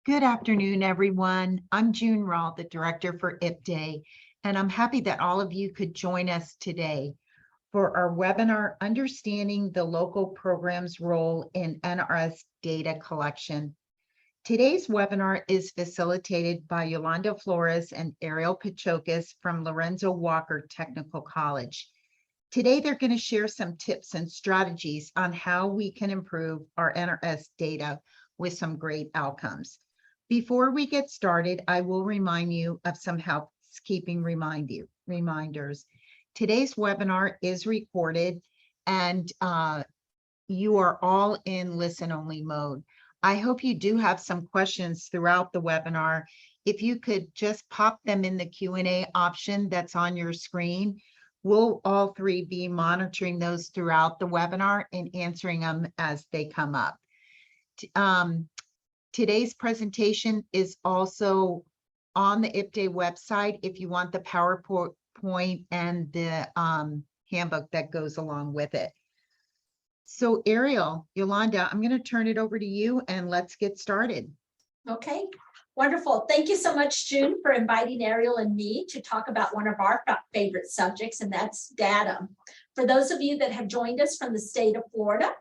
Good afternoon, everyone. I'm June Rawl, the director for IPDAY, and I'm happy that all of you could join us today for our webinar, Understanding the Local Program's Role in NRS Data Collection. Today's webinar is facilitated by Yolanda Flores and Ariel Pachokas from Lorenzo Walker Technical College. Today, they're going to share some tips and strategies on how we can improve our NRS data with some great outcomes. Before we get started, I will remind you of some housekeeping reminders. Today's webinar is recorded and you are all in listen-only mode. I hope you do have some questions throughout the webinar. If you could just pop them in the Q&A option that's on your screen, we'll all three be monitoring those throughout the webinar and answering them as they come up. Today's presentation is also on the IPDAY website if you want the PowerPoint and the handbook that goes along with it. So Ariel, Yolanda, I'm going to turn it over to you and let's get started. Okay, wonderful. Thank you so much, June, for inviting Ariel and me to talk about one of our favorite subjects, and that's data. For those of you that have joined us from the state of Florida,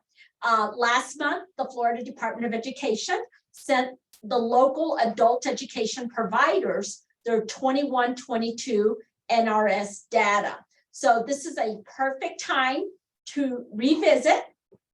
last month, the Florida Department of Education sent the local adult education providers their 21-22 NRS data. So this is a perfect time to revisit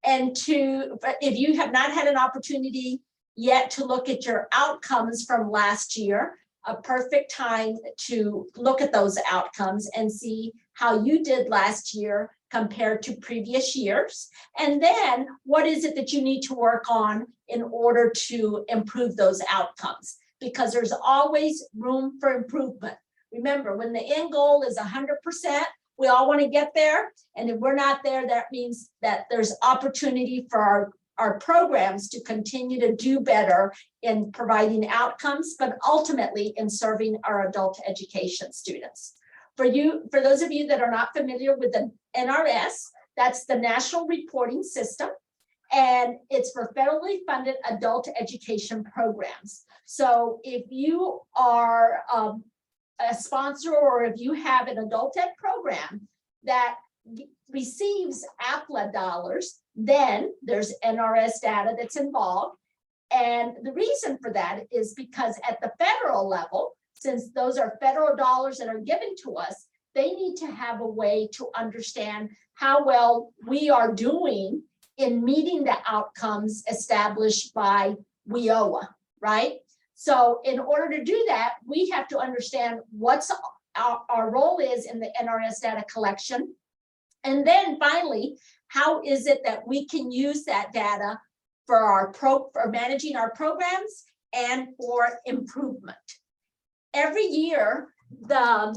and if you have not had an opportunity yet to look at your outcomes from last year, a perfect time to look at those outcomes and see how you did last year compared to previous years. And then what is it that you need to work on in order to improve those outcomes? Because there's always room for improvement. Remember, when the end goal is 100%, we all want to get there. And if we're not there, that means that there's opportunity for our programs to continue to do better in providing outcomes, but ultimately in serving our adult education students. For those of you that are not familiar with the NRS, that's the National Reporting System, and it's for federally funded adult education programs. So if you are a sponsor or if you have an adult ed program that receives APLA dollars, then there's NRS data that's involved. And the reason for that is because at the federal level, since those are federal dollars that are given to us, they need to have a way to understand how well we are doing in meeting the outcomes established by WIOA, right? So in order to do that, we have to understand what's our role is in the NRS data collection. And then finally, how is it that we can use that data for managing our programs and for improvement? Every year, the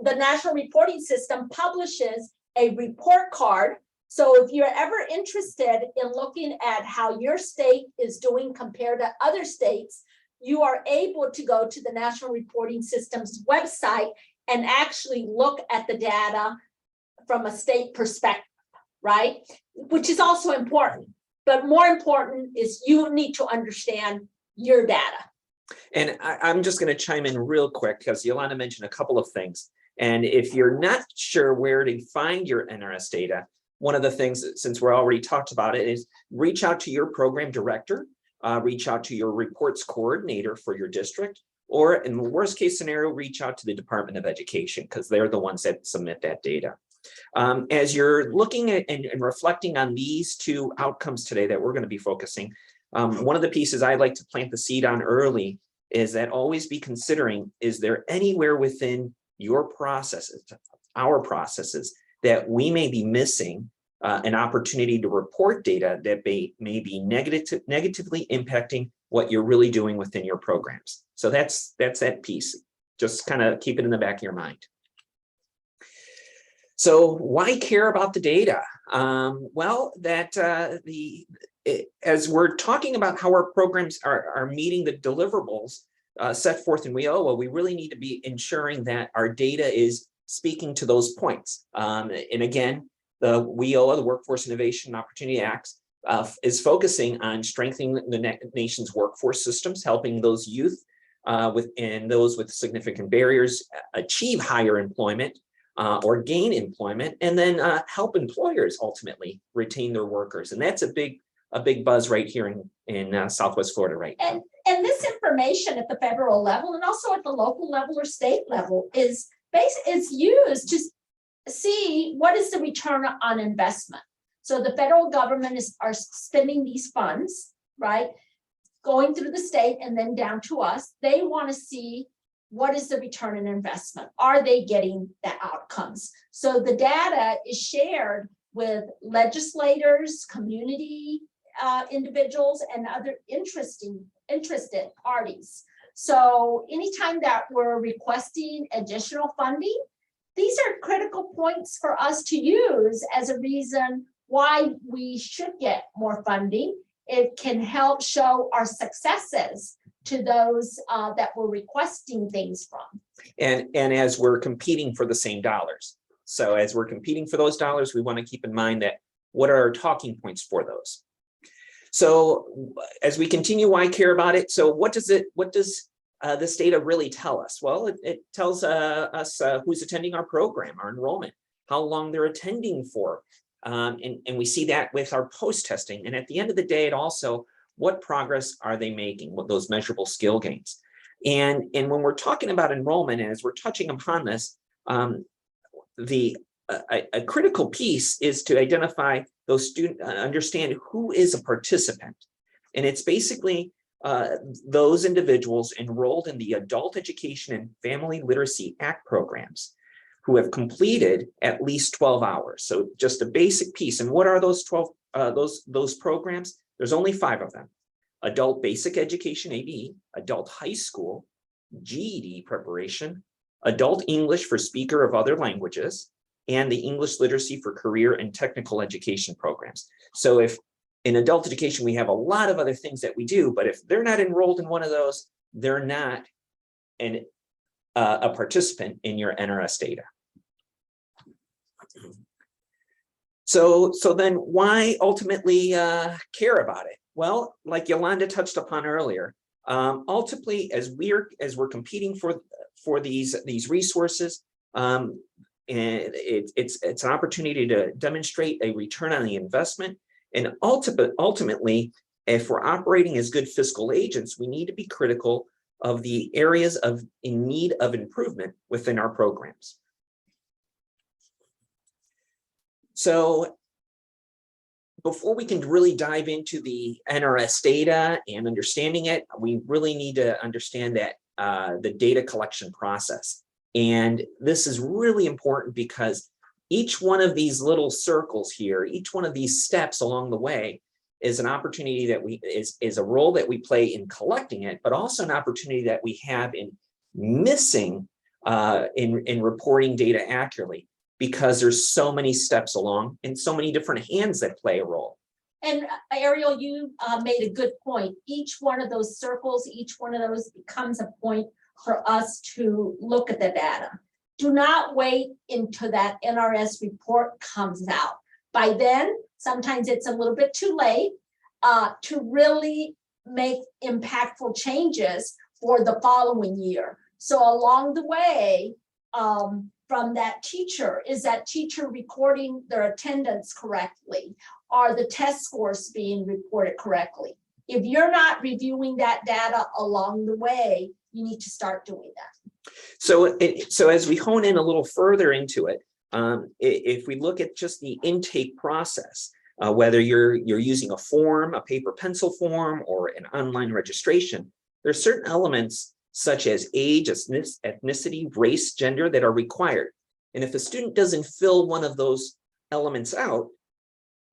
National Reporting System publishes a report card. So if you're ever interested in looking at how your state is doing compared to other states, you are able to go to the National Reporting System's website and actually look at the data from a state perspective, right? Which is also important. But more important is you need to understand your data. And I'm just going to chime in real quick because Yolanda mentioned a couple of things. And if you're not sure where to find your NRS data, one of the things, since we're already talked about it, is reach out to your program director, reach out to your reports coordinator for your district, or in the worst case scenario, reach out to the Department of Education because they're the ones that submit that data. As you're looking at and reflecting on these two outcomes today that we're going to be focusing, one of the pieces I like to plant the seed on early is that always be considering, is there anywhere within your processes, our processes, that we may be missing an opportunity to report data that may be negatively impacting what you're really doing within your programs. So that's that piece. Just kind of keep it in the back of your mind. So why care about the data? Well, as we're talking about how our programs are meeting the deliverables set forth in WIOA, we really need to be ensuring that our data is speaking to those points. And again, the WIOA, the Workforce Innovation and Opportunity Acts, is focusing on strengthening the nation's workforce systems, helping those youth and those with significant barriers achieve higher employment or gain employment, and then help employers ultimately retain their workers. And that's a big buzz right here in Southwest Florida right now. And this information at the federal level and also at the local level or state level is used to see what is the return on investment. So the federal government are spending these funds, right? Going through the state and then down to us. They want to see what is the return on investment. Are they getting the outcomes? So the data is shared with legislators, community individuals, and other interested parties. So anytime that we're requesting additional funding, these are critical points for us to use as a reason why we should get more funding. It can help show our successes to those that we're requesting things from. And as we're competing for the same dollars. So as we're competing for those dollars, we want to keep in mind that what are our talking points for those? So as we continue, why care about it? So what does this data really tell us? Well, it tells us who's attending our program, our enrollment, how long they're attending for. And we see that with our post-testing. And at the end of the day, it also, what progress are they making, what those measurable skill gains. And when we're talking about enrollment, and as we're touching upon this, a critical piece is to identify those students, understand who is a participant. And it's basically those individuals enrolled in the Adult Education and Family Literacy Act programs who have completed at least 12 hours. So just a basic piece. And what are those 12, those programs? There's only 5 of them. Adult Basic Education, ABE, Adult High School, GED preparation, Adult English for Speaker of Other Languages, and the English Literacy for Career and Technical Education programs. So if in adult education, we have a lot of other things that we do, but if they're not enrolled in one of those, they're not a participant in your NRS data. So then why ultimately care about it? Well, like Yolanda touched upon earlier, ultimately as we're competing for these resources, and it's an opportunity to demonstrate a return on the investment. And ultimately, if we're operating as good fiscal agents, we need to be critical of the areas in need of improvement within our programs. So before we can really dive into the NRS data and understanding it, we really need to understand that the data collection process. And this is really important because each one of these little circles here, each one of these steps along the way is an opportunity that is a role that we play in collecting it, but also an opportunity that we have in missing in reporting data accurately, because there's so many steps along and so many different hands that play a role. And Ariel, you made a good point. Each one of those circles, each one of those becomes a point for us to look at the data. Do not wait until that NRS report comes out. By then, sometimes it's a little bit too late to really make impactful changes for the following year. So along the way, from that teacher, is that teacher recording their attendance correctly? Are the test scores being reported correctly? If you're not reviewing that data along the way, you need to start doing that. So as we hone in a little further into it, if we look at just the intake process, whether you're using a form, a paper pencil form, or an online registration, there's certain elements such as age, ethnicity, race, gender that are required. And if a student doesn't fill one of those elements out,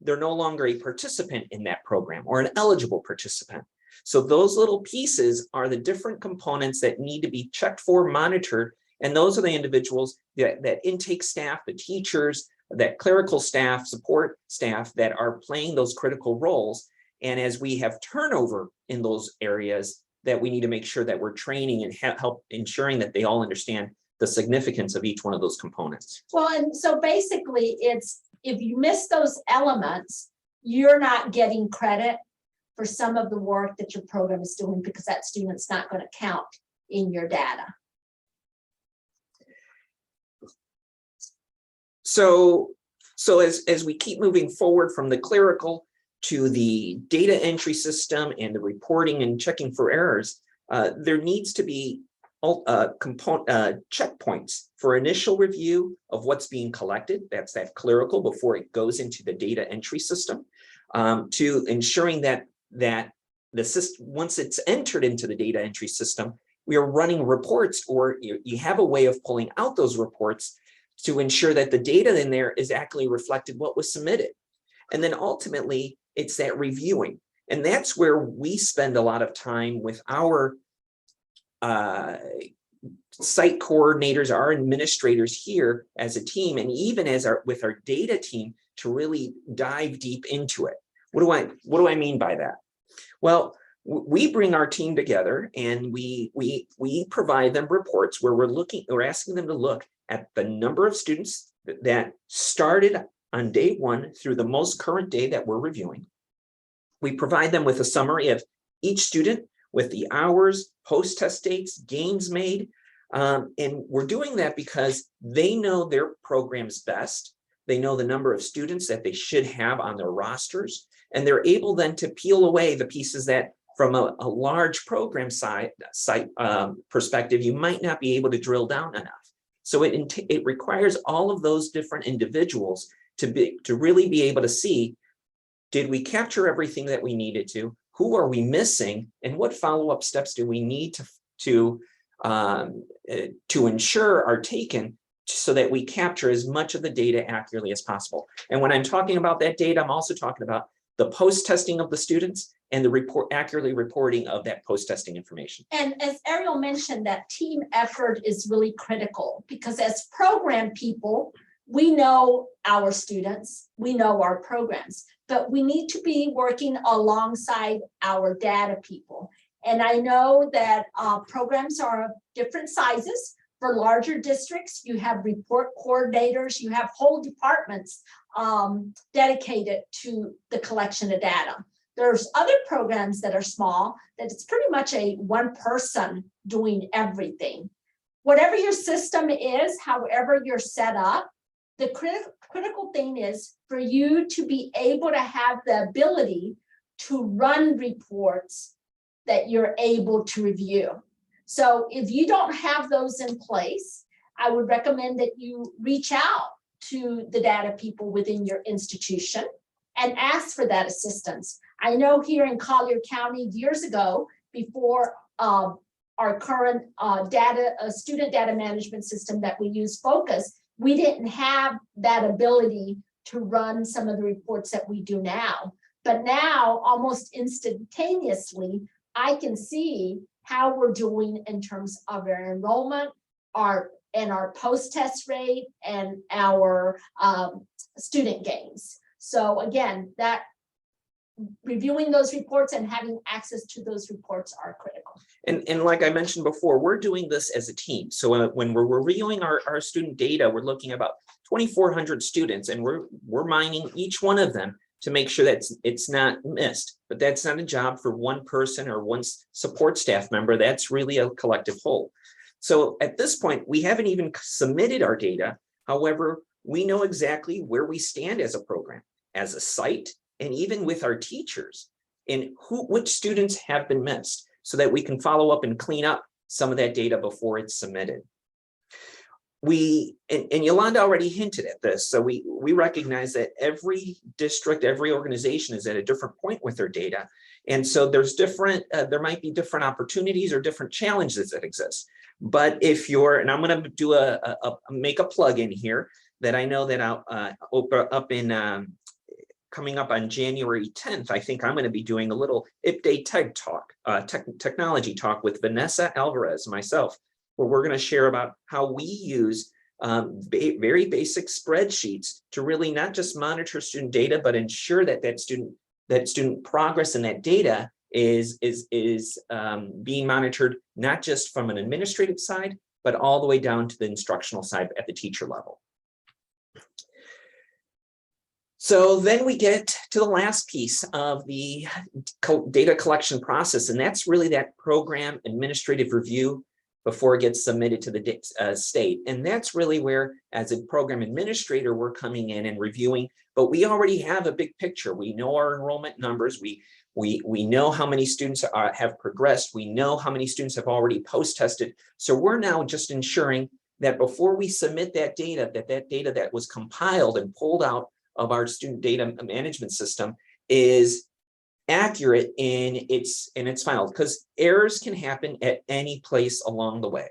they're no longer a participant in that program or an eligible participant. So those little pieces are the different components that need to be checked for, monitored, and those are the individuals, that intake staff, the teachers, that clerical staff, support staff that are playing those critical roles. And as we have turnover in those areas, that we need to make sure that we're training and help ensuring that they all understand the significance of each one of those components. Well, and so basically it's, if you miss those elements, you're not getting credit for some of the work that your program is doing because that student's not going to count in your data. So as we keep moving forward from the clerical to the data entry system and the reporting and checking for errors, there needs to be checkpoints for initial review of what's being collected. That's that clerical before it goes into the data entry system, to ensuring that the system, once it's entered into the data entry system, we are running reports, or you have a way of pulling out those reports to ensure that the data in there is accurately reflected what was submitted. And then ultimately, it's that reviewing. And that's where we spend a lot of time with our site coordinators, our administrators here as a team, and even as with our data team, to really dive deep into it. What do I mean by that? Well, we bring our team together and we provide them reports where we're asking them to look at the number of students that started on day one through the most current day that we're reviewing. We provide them with a summary of each student with the hours, post-test dates, gains made. And we're doing that because they know their programs best. They know the number of students that they should have on their rosters. And they're able then to peel away the pieces that from a large program site perspective, you might not be able to drill down enough. So it requires all of those different individuals to really be able to see, did we capture everything that we needed to? Who are we missing? And what follow-up steps do we need to ensure are taken so that we capture as much of the data accurately as possible? And when I'm talking about that data, I'm also talking about the post-testing of the students and the accurately reporting of that post-testing information. And as Ariel mentioned, that team effort is really critical because as program people, we know our students, we know our programs, but we need to be working alongside our data people. And I know that programs are of different sizes. For larger districts, you have report coordinators, you have whole departments dedicated to the collection of data. There's other programs that are small, that it's pretty much a one person doing everything. Whatever your system is, however you're set up, the critical thing is for you to be able to have the ability to run reports that you're able to review. So if you don't have those in place, I would recommend that you reach out to the data people within your institution and ask for that assistance. I know here in Collier County years ago, before our current student data management system that we use, Focus, we didn't have that ability to run some of the reports that we do now. But now, almost instantaneously, I can see how we're doing in terms of our enrollment, our post-test rate, and our student gains. So again, that reviewing those reports and having access to those reports are critical. And like I mentioned before, we're doing this as a team. So when we're reviewing our student data, we're looking at about 2,400 students, and we're mining each one of them to make sure that it's not missed. But that's not a job for one person or one support staff member. That's really a collective whole. So at this point, we haven't even submitted our data. However, we know exactly where we stand as a program, as a site, and even with our teachers, and which students have been missed, so that we can follow up and clean up some of that data before it's submitted. And Yolanda already hinted at this, so we recognize that every district, every organization is at a different point with their data. And so there's there might be different opportunities or different challenges that exist. But if you're, and I'm going to do make a plug in here that I know that I'll open up in coming up on January 10th, I think I'm going to be doing a little IPDAY TED talk, technology talk with Vanessa Alvarez, myself, where we're going to share about how we use very basic spreadsheets to really not just monitor student data, but ensure that student progress in that data is being monitored, not just from an administrative side, but all the way down to the instructional side at the teacher level. So then we get to the last piece of the data collection process, and that's really that program administrative review before it gets submitted to the state. And that's really where, as a program administrator, we're coming in and reviewing, but we already have a big picture. We know our enrollment numbers. We know how many students have progressed. We know how many students have already post-tested. So we're now just ensuring that before we submit that data, that data that was compiled and pulled out of our student data management system is accurate in its final, because errors can happen at any place along the way.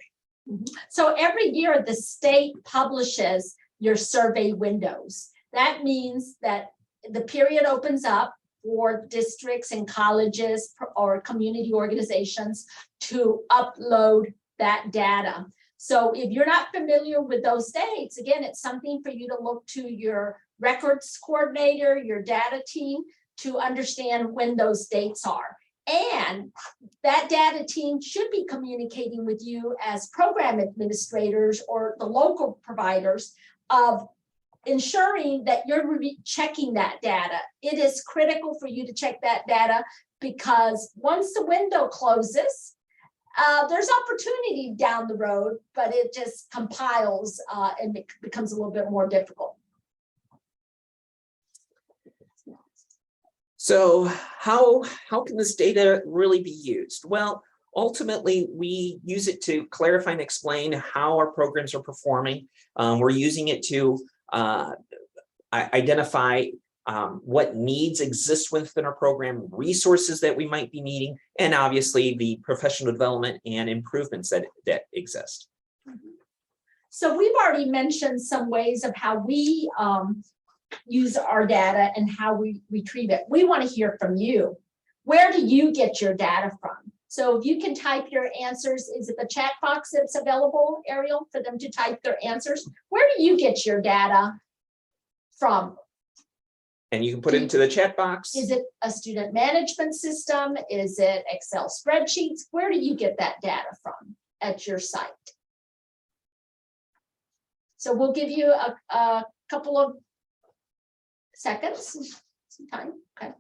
So every year the state publishes your survey windows. That means that the period opens up for districts and colleges or community organizations to upload that data. So if you're not familiar with those dates, again, it's something for you to look to your records coordinator, your data team, to understand when those dates are. And that data team should be communicating with you as program administrators or the local providers of ensuring that you're checking that data. It is critical for you to check that data, because once the window closes, there's opportunity down the road, but it just compiles and it becomes a little bit more difficult. So how can this data really be used? Well, ultimately, we use it to clarify and explain how our programs are performing. We're using it to identify what needs exist within our program, resources that we might be needing, and obviously the professional development and improvements that exist. So we've already mentioned some ways of how we use our data and how we retrieve it. We want to hear from you. Where do you get your data from? So if you can type your answers, is it the chat box that's available, Ariel, for them to type their answers? Where do you get your data from? And you can put it into the chat box. Is it a student management system? Is it Excel spreadsheets? Where do you get that data from at your site? So we'll give you a couple of seconds, some time.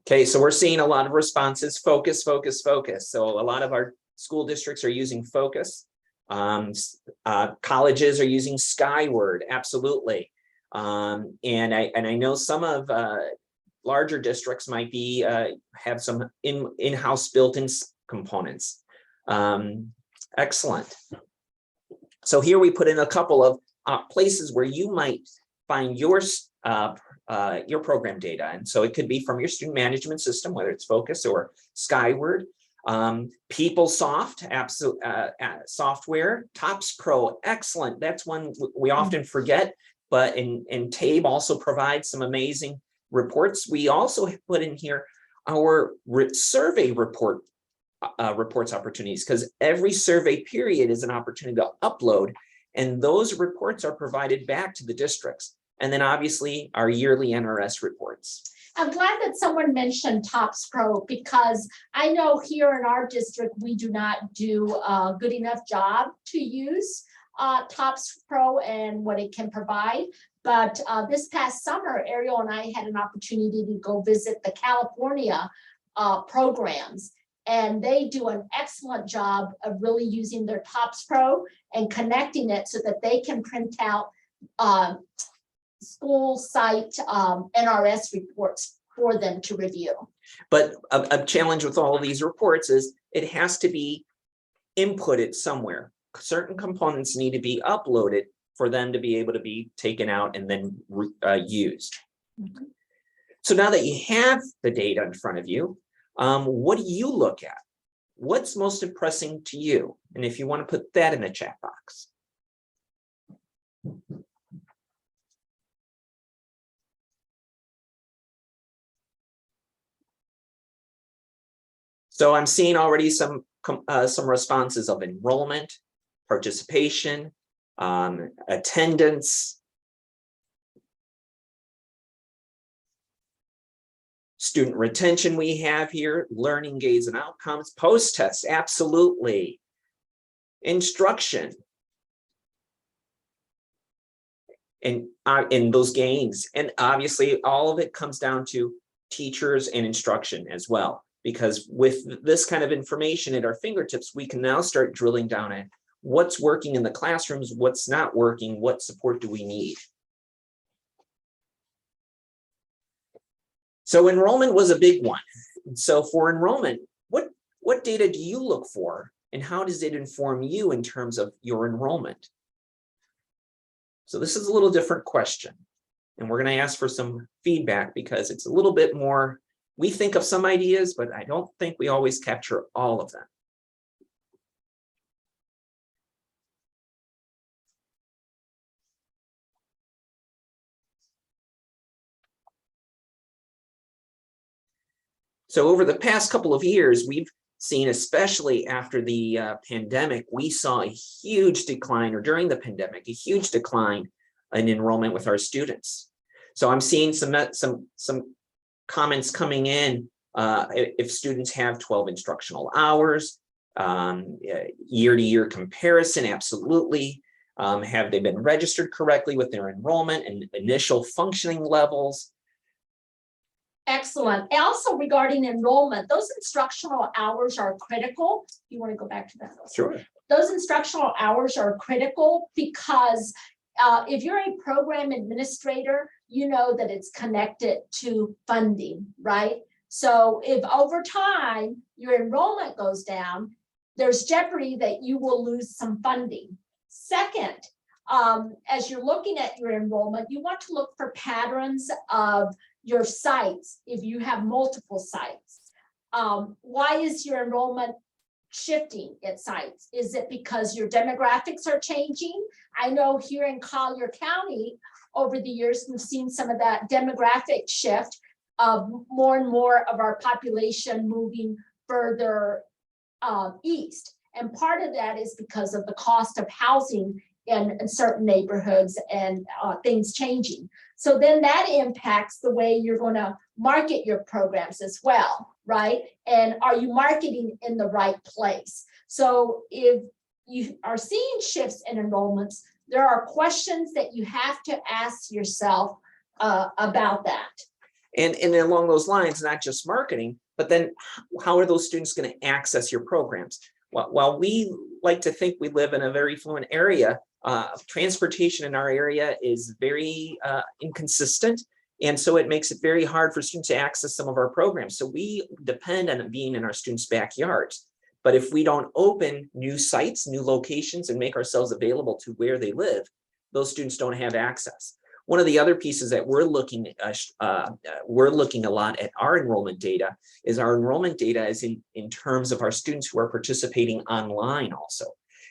Okay, so we're seeing a lot of responses. Focus, focus, focus. So a lot of our school districts are using Focus. Colleges are using Skyward, absolutely. And I know some of larger districts might be have some in-house built-in components. Excellent. So here we put in a couple of places where you might find your program data. And so it could be from your student management system, whether it's Focus or Skyward. PeopleSoft software, TOPS Pro, excellent. That's one we often forget, but and TABE also provides some amazing reports. We also put in here our survey reports opportunities, because every survey period is an opportunity to upload, and those reports are provided back to the districts. And then obviously our yearly NRS reports. I'm glad that someone mentioned TOPS Pro, because I know here in our district, we do not do a good enough job to use TOPS Pro and what it can provide. But this past summer, Ariel and I had an opportunity to go visit the California programs, and they do an excellent job of really using their TOPS Pro and connecting it so that they can print out school site NRS reports for them to review. But a challenge with all of these reports is it has to be inputted somewhere. Certain components need to be uploaded for them to be able to be taken out and then used. Mm-hmm. So now that you have the data in front of you, what do you look at? What's most impressing to you? And if you want to put that in the chat box. So I'm seeing already some responses of enrollment, participation, attendance, student retention we have here, learning gains and outcomes, post-tests, absolutely. Instruction. in those gains. And obviously, all of it comes down to teachers and instruction as well, because with this kind of information at our fingertips, we can now start drilling down at what's working in the classrooms, what's not working, what support do we need. So enrollment was a big one. So for enrollment, what data do you look for, and how does it inform you in terms of your enrollment? So this is a little different question, and we're going to ask for some feedback because it's a little bit more, we think of some ideas, but I don't think we always capture all of them. So over the past couple of years, we've seen, especially after the pandemic, we saw a huge decline, or during the pandemic, a huge decline in enrollment with our students. So I'm seeing some comments coming in. If students have 12 instructional hours, year-to-year comparison, absolutely. Have they been registered correctly with their enrollment and initial functioning levels? Excellent. Also regarding enrollment, those instructional hours are critical. You want to go back to that? Sure. Those instructional hours are critical because if you're a program administrator, you know that it's connected to funding, right? So if over time your enrollment goes down, there's jeopardy that you will lose some funding. Second, as you're looking at your enrollment, you want to look for patterns of your sites if you have multiple sites. Why is your enrollment shifting at sites? Is it because your demographics are changing? I know here in Collier County, over the years, we've seen some of that demographic shift of more and more of our population moving further east. And part of that is because of the cost of housing in certain neighborhoods and things changing. So then that impacts the way you're going to market your programs as well, right? And are you marketing in the right place? So if you are seeing shifts in enrollments, there are questions that you have to ask yourself about that. And along those lines, not just marketing, but then how are those students going to access your programs? While we like to think we live in a very fluent area, transportation in our area is very inconsistent. And so it makes it very hard for students to access some of our programs. So we depend on it being in our students' backyards. But if we don't open new sites, new locations, and make ourselves available to where they live, those students don't have access. One of the other pieces that we're looking a lot at our enrollment data is our enrollment data is in terms of our students who are participating online also.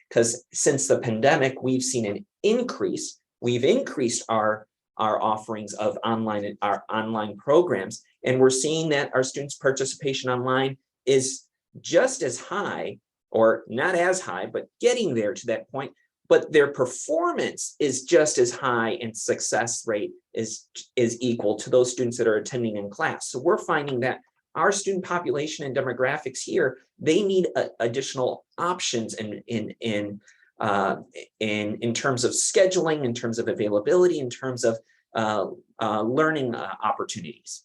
Because since the pandemic, we've seen an increase. We've increased our offerings of our online programs, and we're seeing that our students' participation online is just as high, or not as high, but getting there to that point. But their performance is just as high, and success rate is equal to those students that are attending in class. So we're finding that our student population and demographics here, they need additional options in terms of scheduling, in terms of availability, in terms of learning opportunities.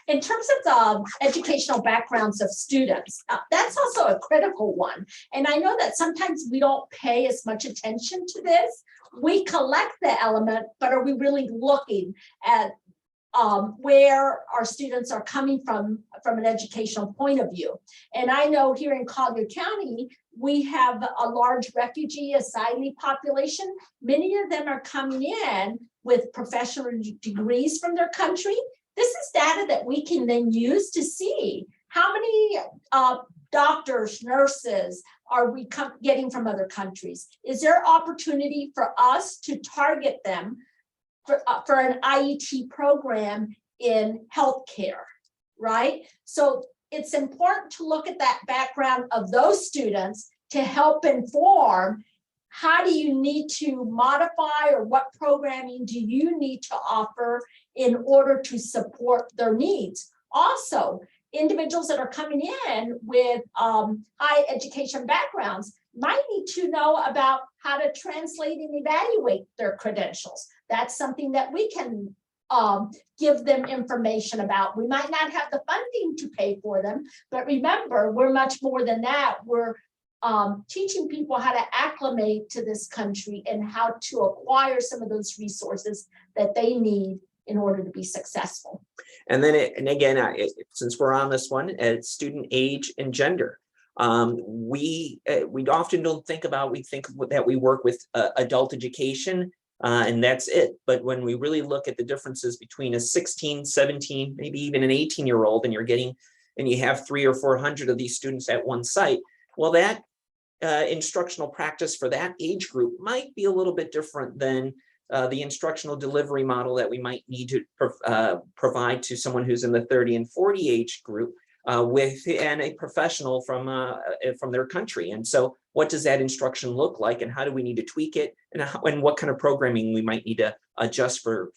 In terms of the educational backgrounds of students, that's also a critical one. And I know that sometimes we don't pay as much attention to this. We collect the element, but are we really looking at where our students are coming from an educational point of view? And I know here in Collier County, we have a large refugee asylee population. Many of them are coming in with professional degrees from their country. This is data that we can then use to see how many doctors, nurses are we getting from other countries. Is there opportunity for us to target them for an IET program in healthcare, right? So it's important to look at that background of those students to help inform how do you need to modify, or what programming do you need to offer in order to support their needs. Also, individuals that are coming in with high education backgrounds might need to know about how to translate and evaluate their credentials. That's something that we can give them information about. We might not have the funding to pay for them, but remember, we're much more than that. We're teaching people how to acclimate to this country and how to acquire some of those resources that they need in order to be successful. And then, since we're on this one, student age and gender. We often don't think about, we think that we work with adult education and that's it. But when we really look at the differences between a 16, 17, maybe even an 18-year-old, and you have 300 or 400 of these students at one site, well, that instructional practice for that age group might be a little bit different than the instructional delivery model that we might need to provide to someone who's in the 30 and 40 age group and a professional from their country. And so what does that instruction look like, and how do we need to tweak it, and what kind of programming we might need to adjust for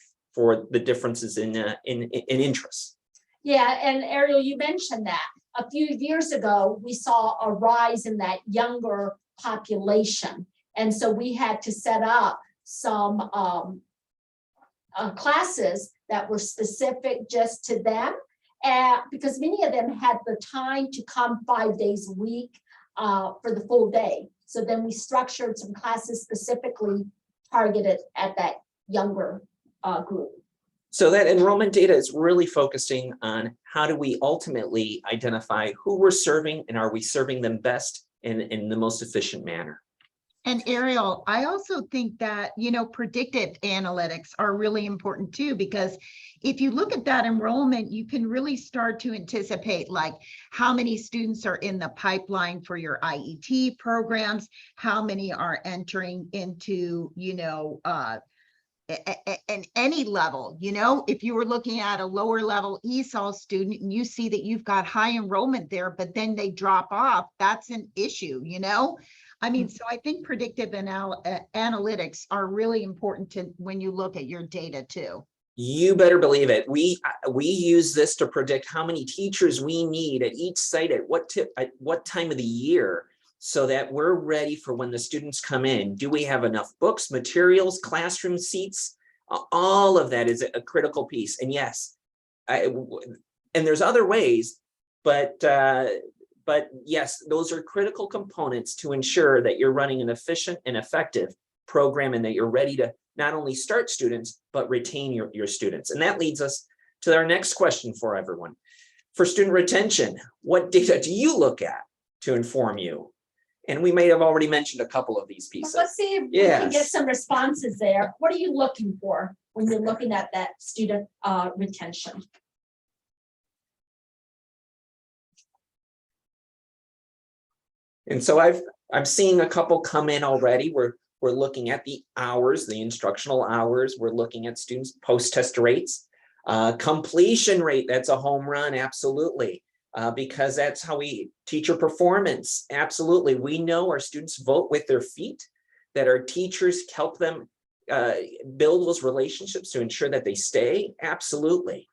the differences in interests? Yeah, and Ariel, you mentioned that. A few years ago, we saw a rise in that younger population. And so we had to set up some classes that were specific just to them, because many of them had the time to come 5 days a week for the full day. So then we structured some classes specifically targeted at that younger group. So that enrollment data is really focusing on how do we ultimately identify who we're serving, and are we serving them best in the most efficient manner. And Ariel, I also think that, predictive analytics are really important too, because if you look at that enrollment, you can really start to anticipate like how many students are in the pipeline for your IET programs, how many are entering into, in any level. If you were looking at a lower level ESOL student and you see that you've got high enrollment there, but then they drop off, that's an issue, so I think predictive analytics are really important when you look at your data too. You better believe it. We use this to predict how many teachers we need at each site at what time of the year, so that we're ready for when the students come in. Do we have enough books, materials, classroom seats? All of that is a critical piece. And yes, and there's other ways, but yes, those are critical components to ensure that you're running an efficient and effective program, and that you're ready to not only start students, but retain your students. And that leads us to our next question for everyone. For student retention, what data do you look at to inform you? And we may have already mentioned a couple of these pieces. Let's see if we can get some responses there. What are you looking for when you're looking at that student retention? And so I'm seeing a couple come in already. We're looking at the hours, the instructional hours. We're looking at students' post-test rates, completion rate. That's a home run, absolutely. Because that's how we teacher performance. Absolutely. We know our students vote with their feet, that our teachers help them build those relationships to ensure that they stay. Absolutely.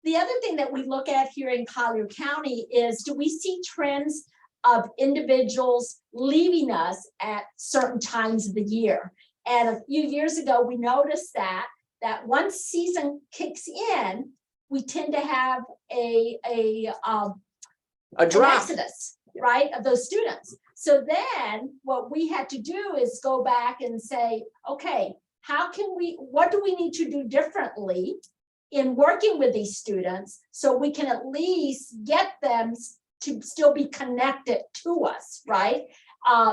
The other thing that we look at here in Collier County is, do we see trends of individuals leaving us at certain times of the year? And a few years ago, we noticed that once season kicks in, we tend to have a drop, exodus, right, of those students. So then what we had to do is go back and say, okay, what do we need to do differently in working with these students so we can at least get them to still be connected to us, right?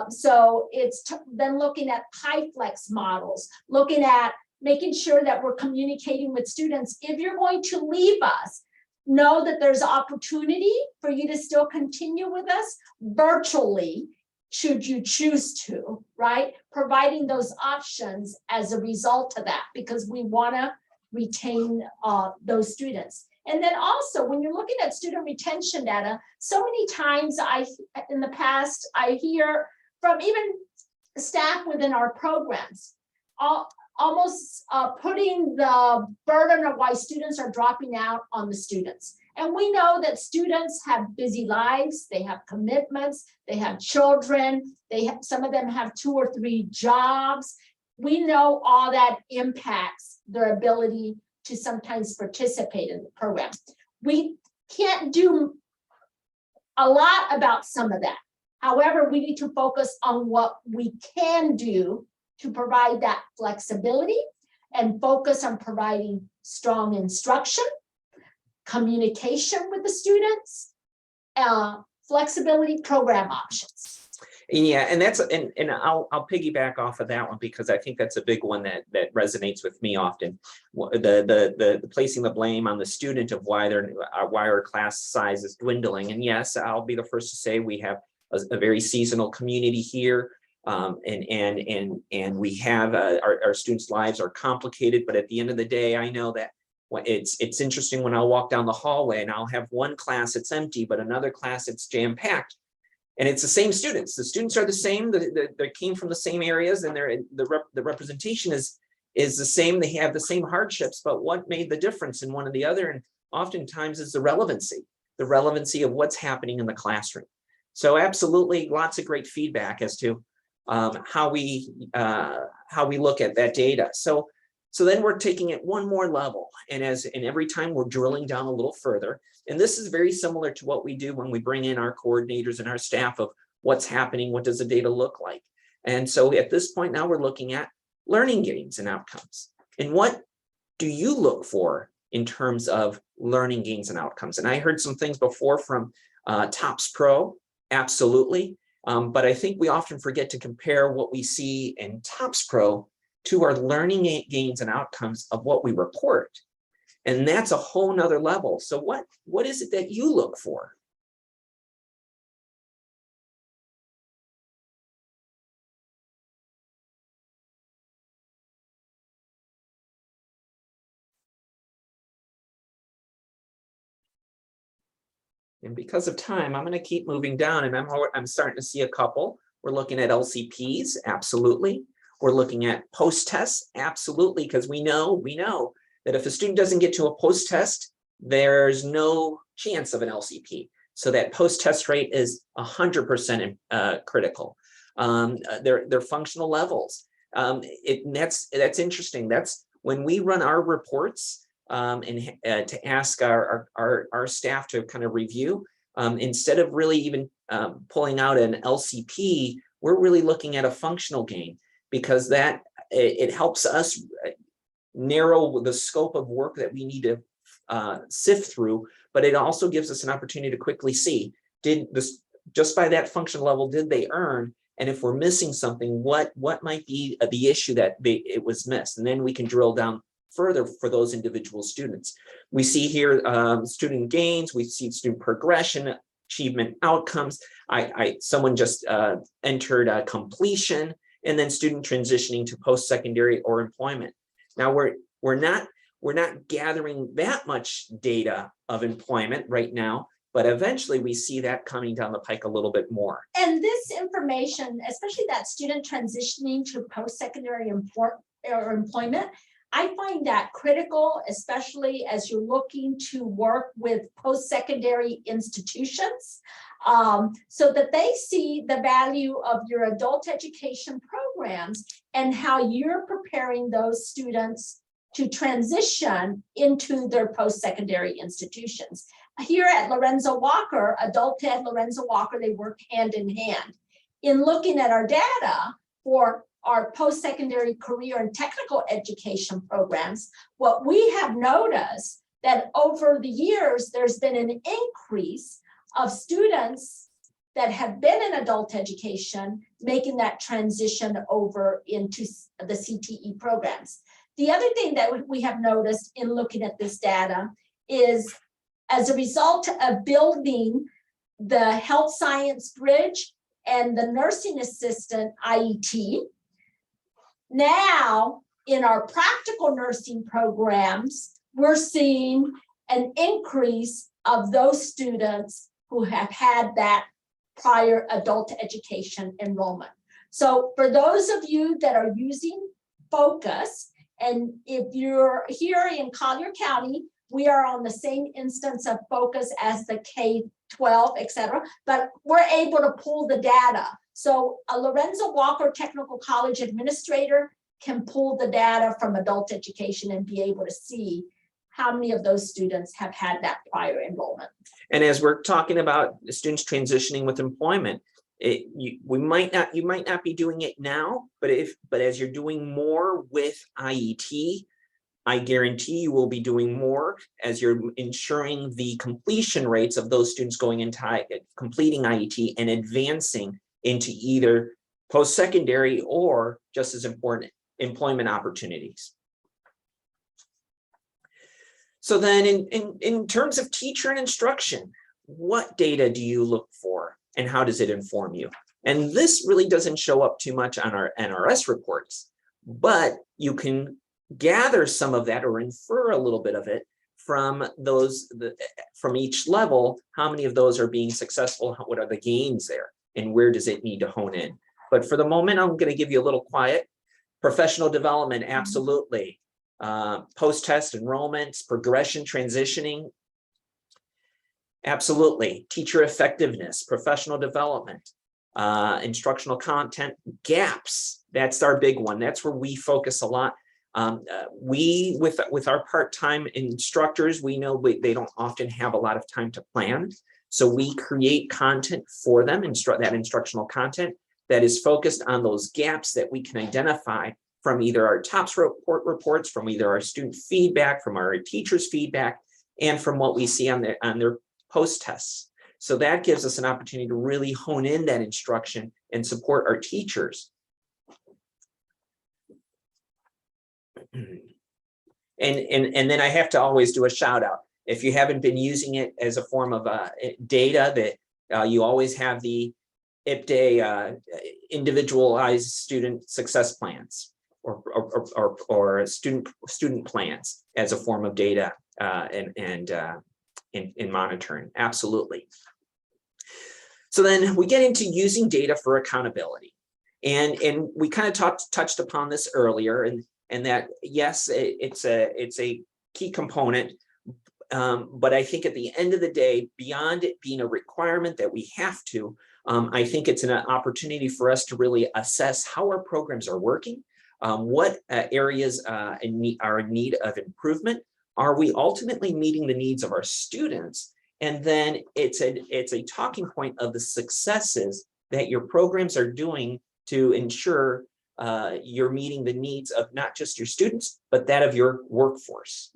So it's then looking at high flex models, looking at making sure that we're communicating with students. If you're going to leave us, know that there's opportunity for you to still continue with us virtually, should you choose to, right? Providing those options as a result of that, because we want to retain those students. And then also, when you're looking at student retention data, so many times in the past, I hear from even staff within our programs, almost putting the burden of why students are dropping out on the students. And we know that students have busy lives, they have commitments, they have children, some of them have 2 or 3 jobs. We know all that impacts their ability to sometimes participate in the program. We can't do a lot about some of that. However, we need to focus on what we can do to provide that flexibility and focus on providing strong instruction, communication with the students, flexibility program options. Yeah, and that's and I'll piggyback off of that one because I think that's a big one that resonates with me often. The placing the blame on the student of why our class size is dwindling. And yes, I'll be the first to say we have a very seasonal community here, and we have our students' lives are complicated. But at the end of the day, I know that it's interesting when I'll walk down the hallway and I'll have one class that's empty, but another class that's jam-packed. And it's the same students. The students are the same. They came from the same areas, and the representation is the same. They have the same hardships, but what made the difference in one or the other? And oftentimes is the relevancy of what's happening in the classroom. So absolutely, lots of great feedback as to how we look at that data. So then we're taking it one more level, and every time we're drilling down a little further. And this is very similar to what we do when we bring in our coordinators and our staff of what's happening, what does the data look like? And so at this point now we're looking at learning gains and outcomes. And what do you look for in terms of learning gains and outcomes? And I heard some things before from TOPS Pro, absolutely. But I think we often forget to compare what we see in TOPS Pro to our learning gains and outcomes of what we report. And that's a whole nother level. So what is it that you look for? And because of time, I'm going to keep moving down, and I'm starting to see a couple. We're looking at LCPs, absolutely. We're looking at post-tests, absolutely, because we know that if a student doesn't get to a post-test, there's no chance of an LCP. So that post-test rate is 100% critical. Their functional levels. That's interesting. That's when we run our reports and to ask our staff to kind of review. Instead of really even pulling out an LCP, we're really looking at a functional gain, because that it helps us narrow the scope of work that we need to sift through, but it also gives us an opportunity to quickly see, just by that function level, did they earn? And if we're missing something, what might be the issue that it was missed? And then we can drill down further for those individual students. We see here student gains, we see student progression, achievement outcomes. Someone just entered completion, and then student transitioning to post-secondary or employment. Now we're not gathering that much data of employment right now, but eventually we see that coming down the pike a little bit more. And this information, especially that student transitioning to post-secondary employment, I find that critical, especially as you're looking to work with post-secondary institutions, so that they see the value of your adult education programs and how you're preparing those students to transition into their post-secondary institutions. Here at Lorenzo Walker, Adult Ed Lorenzo Walker, they work hand in hand. In looking at our data for our post-secondary career and technical education programs, what we have noticed that over the years, there's been an increase of students that have been in adult education making that transition over into the CTE programs. The other thing that we have noticed in looking at this data is, as a result of building the health science bridge and the nursing assistant IET, now in our practical nursing programs, we're seeing an increase of those students who have had that prior adult education enrollment. So for those of you that are using focus. And if you're here in Collier County, we are on the same instance of focus as the K-12, et cetera, but we're able to pull the data. So a Lorenzo Walker Technical College administrator can pull the data from adult education and be able to see how many of those students have had that prior enrollment. And as we're talking about the students transitioning with employment, you might not be doing it now, but as you're doing more with IET, I guarantee you will be doing more as you're ensuring the completion rates of those students going into completing IET and advancing into either post-secondary or, just as important, employment opportunities. So then in terms of teacher and instruction, what data do you look for and how does it inform you? And this really doesn't show up too much on our NRS reports, but you can gather some of that or infer a little bit of it from from each level. How many of those are being successful? What are the gains there? And where does it need to hone in? But for the moment, I'm going to give you a little quiet. Professional development, absolutely. Post-test enrollments, progression, transitioning, absolutely. Teacher effectiveness, professional development, instructional content, gaps. That's our big one. That's where we focus a lot. We, with our part-time instructors, we know they don't often have a lot of time to plan. So we create content for them, that instructional content that is focused on those gaps that we can identify from either our TOPS reports, from either our student feedback, from our teachers' feedback, and from what we see on their post-tests. So that gives us an opportunity to really hone in that instruction and support our teachers. And then I have to always do a shout out. If you haven't been using it as a form of data, that you always have the IPDA individualized student success plans or student plans as a form of data in monitoring. Absolutely. So then we get into using data for accountability, and we kind of touched upon this earlier, and that yes, it's a key component. But I think at the end of the day, beyond it being a requirement that we have to, I think it's an opportunity for us to really assess how our programs are working, what areas are in need of improvement. Are we ultimately meeting the needs of our students? And then it's a talking point of the successes that your programs are doing to ensure you're meeting the needs of not just your students, but that of your workforce.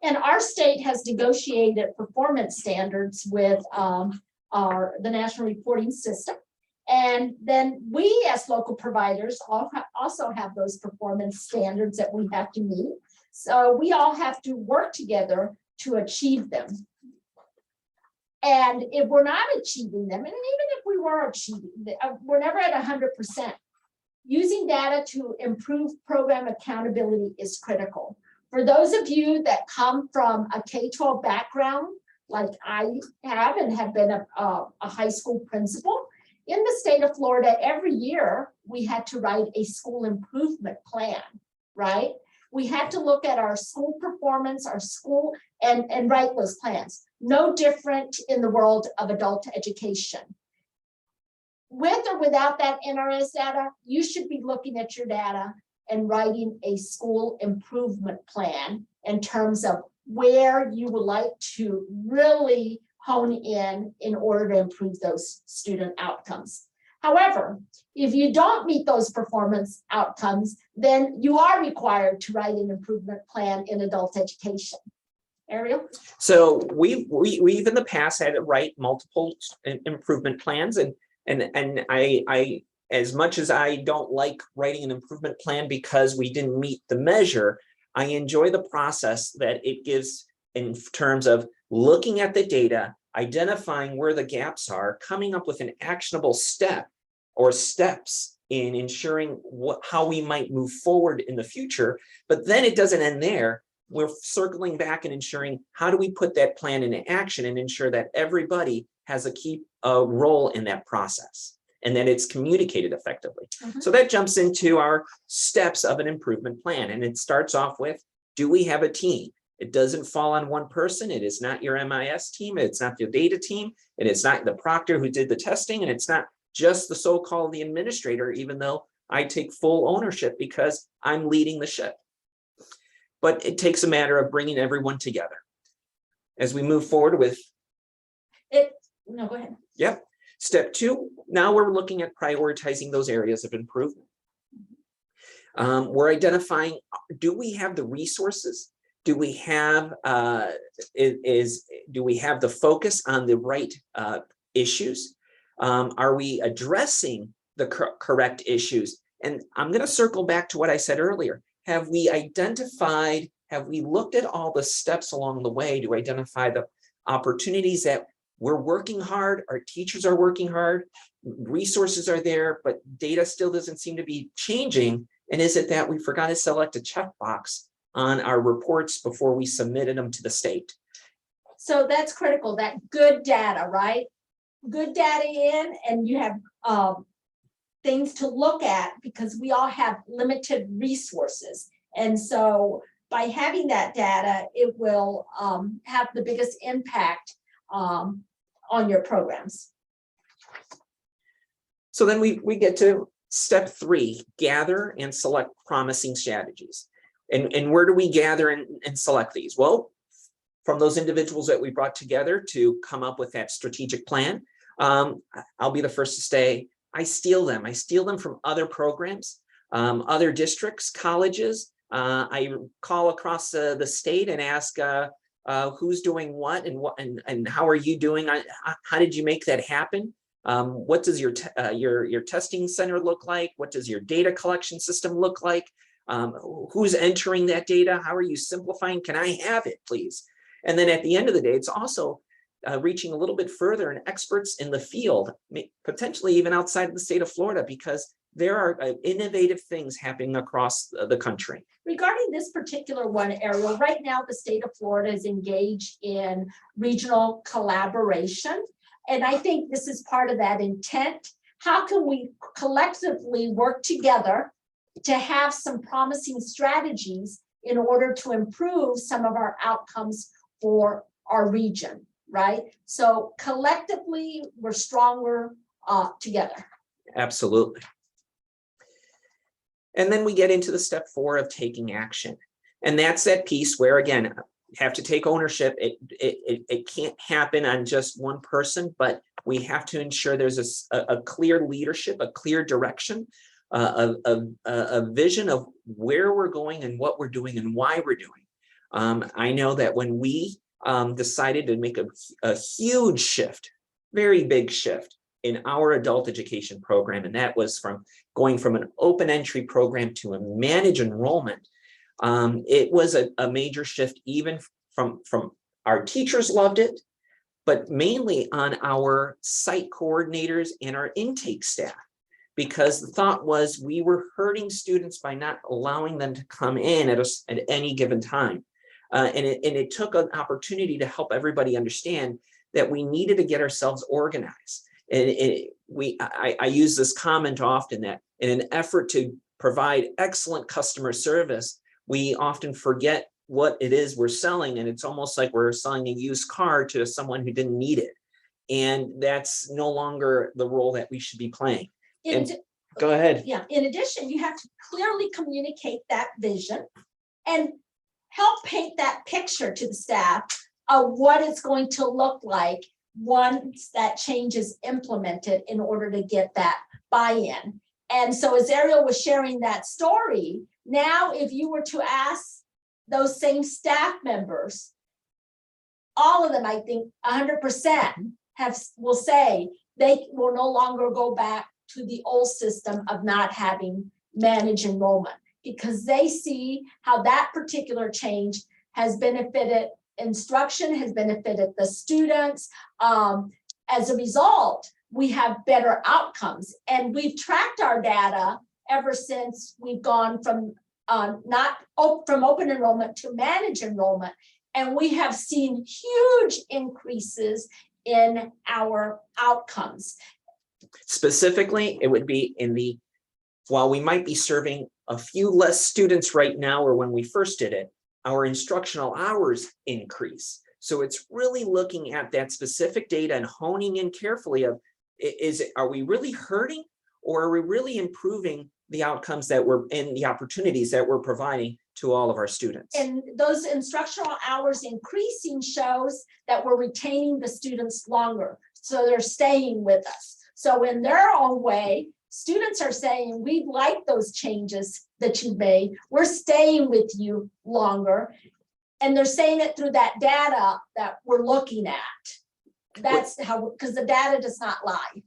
And our state has negotiated performance standards with the National Reporting System. And then we as local providers also have those performance standards that we have to meet. So we all have to work together to achieve them. And if we're not achieving them, and even if we were achieving, we're never at 100%. Using data to improve program accountability is critical. For those of you that come from a K-12 background, like I have and have been a high school principal, in the state of Florida, every year we had to write a school improvement plan, right? We had to look at our school performance, our school, and write those plans. No different in the world of adult education. With or without that NRS data, you should be looking at your data and writing a school improvement plan in terms of where you would like to really hone in order to improve those student outcomes. However, if you don't meet those performance outcomes, then you are required to write an improvement plan in adult education. Ariel? So we've in the past had to write multiple improvement plans, and I, as much as I don't like writing an improvement plan because we didn't meet the measure, I enjoy the process that it gives in terms of looking at the data, identifying where the gaps are, coming up with an actionable step or steps in ensuring how we might move forward in the future. But then it doesn't end there. We're circling back and ensuring how do we put that plan into action and ensure that everybody has a key role in that process. and that it's communicated effectively. Mhm. So that jumps into our steps of an improvement plan. And it starts off with, do we have a team? It doesn't fall on one person. It is not your MIS team. It's not your data team. And it's not the proctor who did the testing. And it's not just the so-called the administrator, even though I take full ownership because I'm leading the ship. But it takes a matter of bringing everyone together. As we move forward with No, go ahead. Yep. Step 2, now we're looking at prioritizing those areas of improvement. We're identifying, do we have the resources? Do we have do we have the focus on the right issues? Are we addressing the correct issues? And I'm going to circle back to what I said earlier. Have we identified, have we looked at all the steps along the way to identify the opportunities that we're working hard, our teachers are working hard, resources are there, but data still doesn't seem to be changing? And is it that we forgot to select a checkbox on our reports before we submitted them to the state? So that's critical, that good data, right? Good data in, and you have things to look at because we all have limited resources. And so by having that data, it will have the biggest impact on your programs. So then we get to step 3, gather and select promising strategies. And where do we gather and select these? Well, from those individuals that we brought together to come up with that strategic plan. I'll be the first to say, I steal them. I steal them from other programs, other districts, colleges. I call across the state and ask who's doing what and how are you doing? How did you make that happen? What does your testing center look like? What does your data collection system look like? Who's entering that data? How are you simplifying? Can I have it, please? And then at the end of the day, it's also reaching a little bit further and experts in the field, potentially even outside of the state of Florida, because there are innovative things happening across the country. Regarding this particular one, Ariel, right now the state of Florida is engaged in regional collaboration. And I think this is part of that intent. How can we collectively work together to have some promising strategies in order to improve some of our outcomes for our region, right? So collectively, we're stronger together. Absolutely. And then we get into the step 4 of taking action. And that's that piece where, again, you have to take ownership. It can't happen on just one person, but we have to ensure there's a clear leadership, a clear direction, a vision of where we're going and what we're doing and why we're doing. I know that when we decided to make a huge shift, very big shift in our adult education program, and that was from going from an open entry program to a managed enrollment. It was a major shift, even from our teachers loved it, but mainly on our site coordinators and our intake staff, because the thought was we were hurting students by not allowing them to come in at any given time. And it took an opportunity to help everybody understand that we needed to get ourselves organized. And I use this comment often that in an effort to provide excellent customer service, we often forget what it is we're selling. And it's almost like we're selling a used car to someone who didn't need it. And that's no longer the role that we should be playing. Go ahead. Yeah, in addition, you have to clearly communicate that vision and help paint that picture to the staff of what it's going to look like once that change is implemented in order to get that buy-in. And so as Ariel was sharing that story, now if you were to ask those same staff members, all of them, I think 100% will say they will no longer go back to the old system of not having managed enrollment, because they see how that particular change has benefited instruction, has benefited the students. As a result, we have better outcomes. And we've tracked our data ever since we've gone from from open enrollment to managed enrollment. And we have seen huge increases in our outcomes. Specifically, it would be while we might be serving a few less students right now, or when we first did it, our instructional hours increase. So it's really looking at that specific data and honing in carefully of, are we really hurting, or are we really improving the outcomes that we're and the opportunities that we're providing to all of our students? And those instructional hours increasing shows that we're retaining the students longer. So they're staying with us. So in their own way, students are saying, we like those changes that you made. We're staying with you longer. And they're saying it through that data that we're looking at. That's how, because the data does not lie.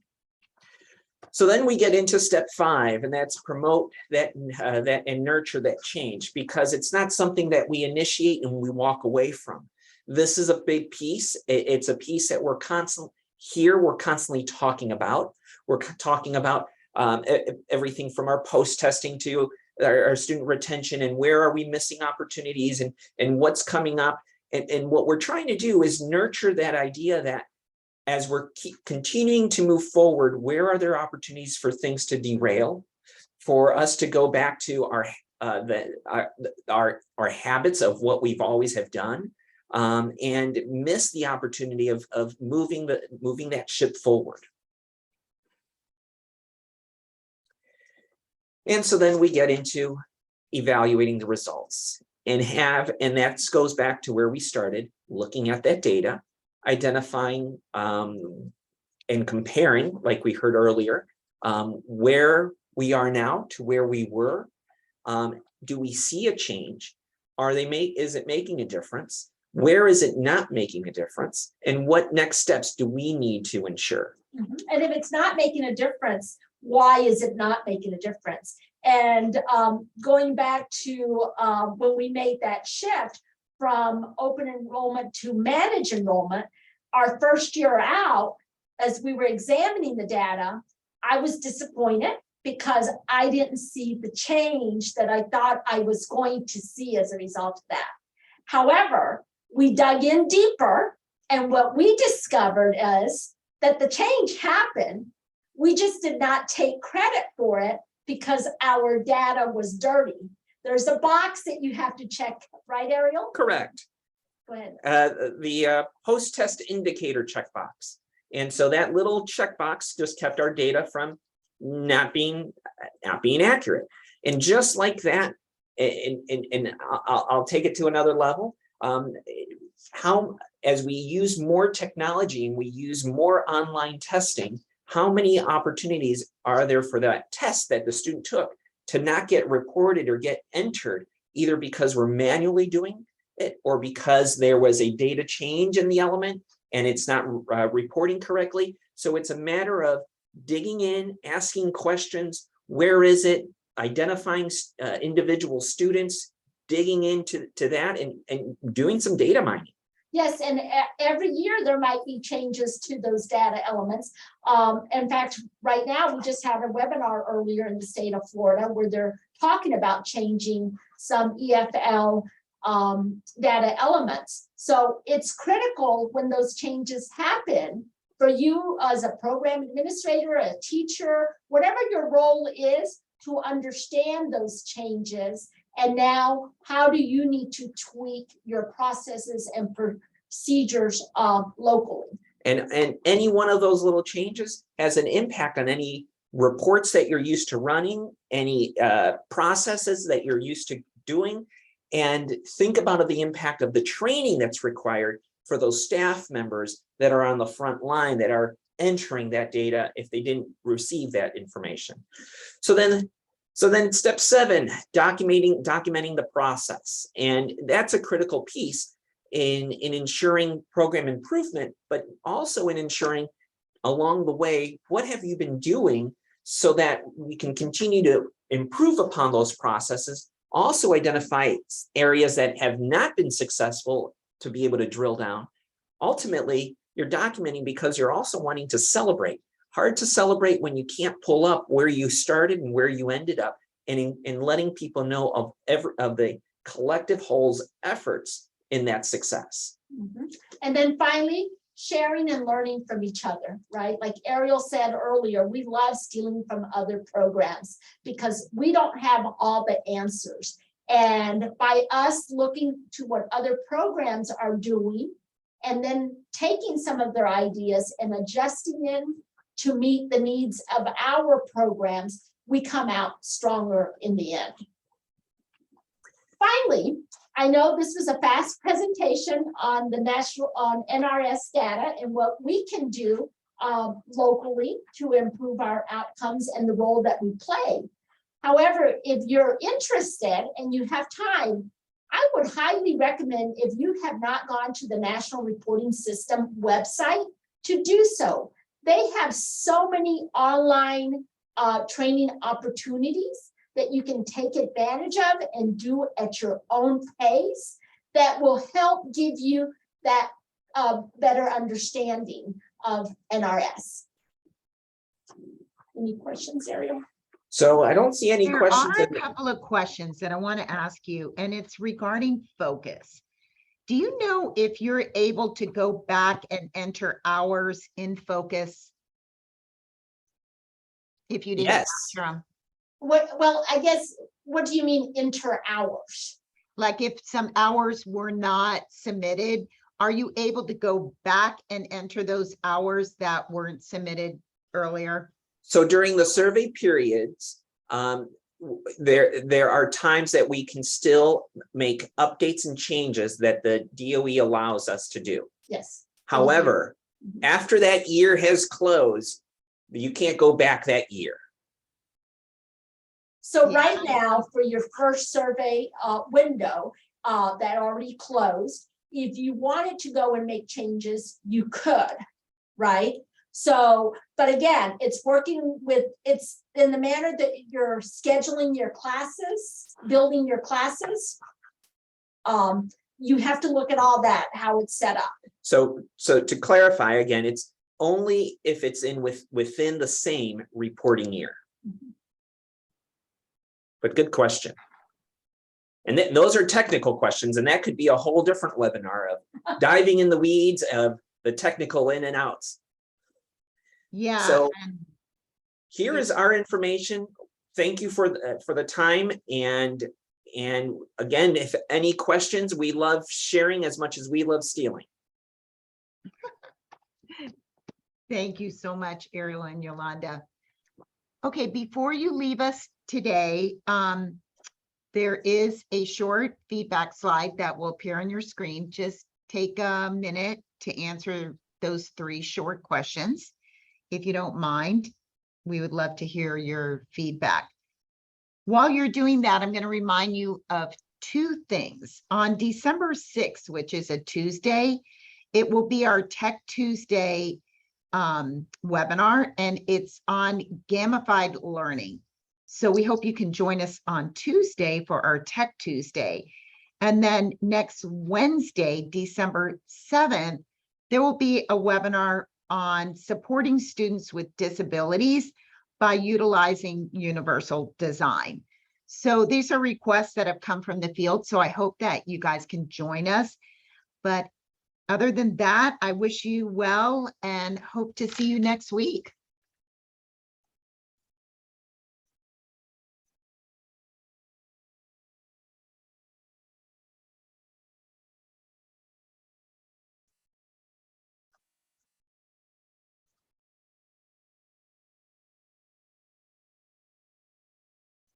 So then we get into step 5, and that's promote that and nurture that change, because it's not something that we initiate and we walk away from. This is a big piece. It's a piece that we're constantly talking about. We're talking about everything from our post-testing to our student retention, and where are we missing opportunities, and what's coming up. And what we're trying to do is nurture that idea that as we're continuing to move forward, where are there opportunities for things to derail, for us to go back to our habits of what we've always have done, and miss the opportunity of moving that ship forward. And so then we get into evaluating the results, and that goes back to where we started, looking at that data, identifying and comparing, like we heard earlier, where we are now to where we were. Do we see a change? Is it making a difference? Where is it not making a difference? And what next steps do we need to ensure? And if it's not making a difference, why is it not making a difference? And going back to when we made that shift from open enrollment to managed enrollment, our first year out, as we were examining the data, I was disappointed because I didn't see the change that I thought I was going to see as a result of that. However, we dug in deeper, and what we discovered is that the change happened. We just did not take credit for it because our data was dirty. There's a box that you have to check, right, Ariel? Correct. Go ahead. The post-test indicator checkbox. And so that little checkbox just kept our data from not being accurate. And just like that, and I'll take it to another level, as we use more technology and we use more online testing, how many opportunities are there for that test that the student took to not get reported or get entered, either because we're manually doing it or because there was a data change in the element and it's not reporting correctly. So it's a matter of digging in, asking questions, where is it, identifying individual students, digging into that and doing some data mining. Yes, and every year there might be changes to those data elements. In fact, right now we just had a webinar earlier in the state of Florida where they're talking about changing some EFL data elements. So it's critical when those changes happen for you as a program administrator, a teacher, whatever your role is, to understand those changes. And now, how do you need to tweak your processes and procedures locally? And any one of those little changes has an impact on any reports that you're used to running, any processes that you're used to doing. And think about the impact of the training that's required for those staff members that are on the front line that are entering that data if they didn't receive that information. So then step 7, documenting the process. And that's a critical piece in ensuring program improvement, but also in ensuring along the way, what have you been doing so that we can continue to improve upon those processes, also identify areas that have not been successful to be able to drill down. Ultimately, you're documenting because you're also wanting to celebrate. Hard to celebrate when you can't pull up where you started and where you ended up, and letting people know of the collective whole's efforts in that success. And then finally, sharing and learning from each other, right? Like Ariel said earlier, we love stealing from other programs because we don't have all the answers. And by us looking to what other programs are doing and then taking some of their ideas and adjusting them to meet the needs of our programs, we come out stronger in the end. Finally, I know this was a fast presentation on the on NRS data and what we can do locally to improve our outcomes and the role that we play. However, if you're interested and you have time, I would highly recommend, if you have not gone to the National Reporting System website, to do so. They have so many online training opportunities that you can take advantage of and do at your own pace that will help give you that better understanding of NRS. Any questions, Ariel? So I don't see any There questions. are a couple of questions that I want to ask you, and it's regarding focus. Do you know if you're able to go back and enter hours in focus? If you didn't Yes. capture them? Well, I guess, what do you mean inter hours? Like if some hours were not submitted, are you able to go back and enter those hours that weren't submitted earlier? So during the survey periods, there are times that we can still make updates and changes that the DOE allows us to do. Yes. However, after that year has closed, you can't go back that year. So Yeah. right now, for your first survey window that already closed, if you wanted to go and make changes, you could, right? So, but again, it's in the manner that you're scheduling your classes, building your classes. You have to look at all that, how it's set up. So to clarify again, it's only if it's within the same reporting year. But good question. And those are technical questions, and that could be a whole different webinar of diving in the weeds of the technical in and outs. Yeah. So here is our information. Thank you for the time. And again, if any questions, we love sharing as much as we love stealing. Thank you so much, Ariel and Yolanda. Okay, before you leave us today, there is a short feedback slide that will appear on your screen. Just take a minute to answer those 3 short questions. If you don't mind, we would love to hear your feedback. While you're doing that, I'm going to remind you of 2 things. On December 6th, which is a Tuesday, it will be our Tech Tuesday webinar, and it's on gamified learning. So we hope you can join us on Tuesday for our Tech Tuesday. And then next Wednesday, December 7th, there will be a webinar on supporting students with disabilities by utilizing universal design. So these are requests that have come from the field. So I hope that you guys can join us. But other than that, I wish you well and hope to see you next week.